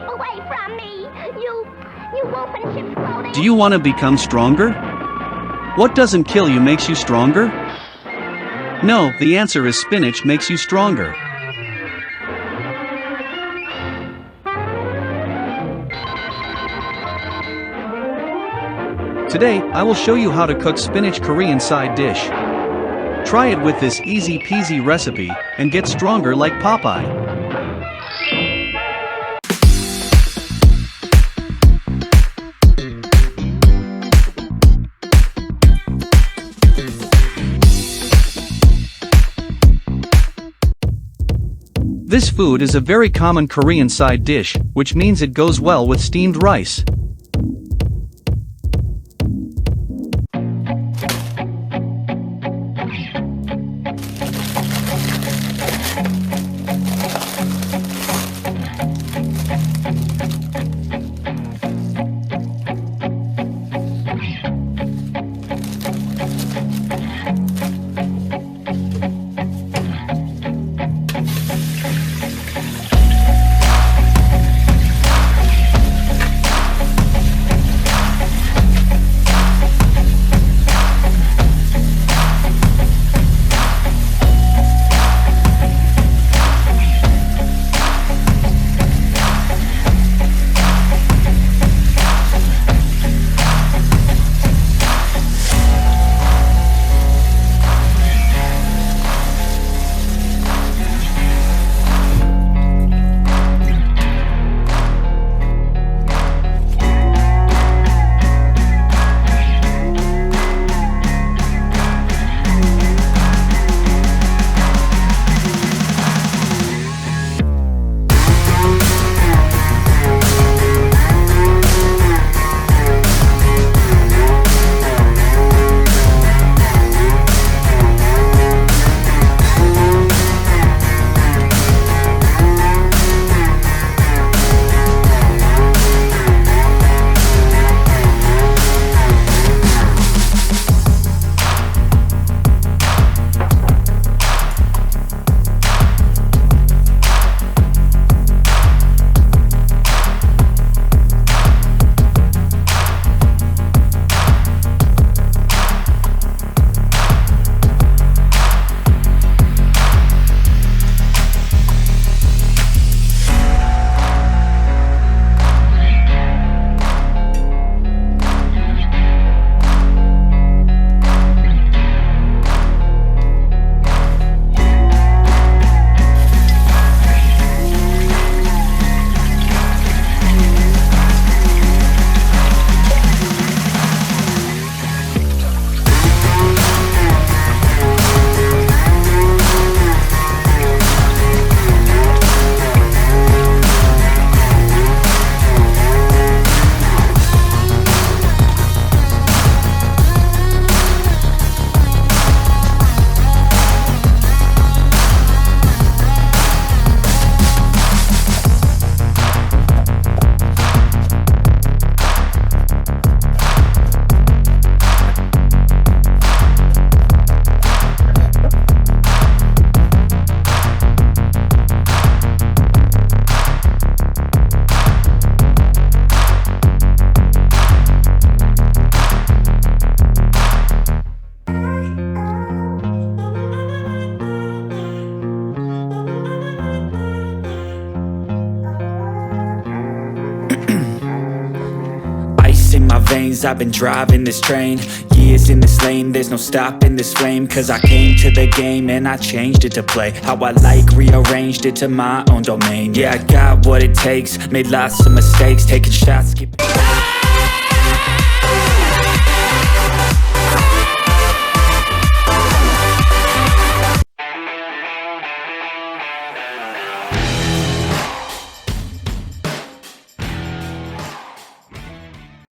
Keep away from me! You wolf in sheep's clothing! Do you want to become stronger? What doesn't kill you makes you stronger? No, the answer is spinach makes you stronger. Today, I will show you how to cook spinach Korean side dish. Try it with this easy peasy recipe and get stronger like Popeye. This food is a very common Korean side dish, which means it goes well with steamed rice. veins, I've been driving this train. Years in this lane, there's no stopping this flame. Cause I came to the game and I changed it to play how I like, rearranged it to my own domain. Yeah, I got what it takes, made lots of mistakes, taking shots, skipping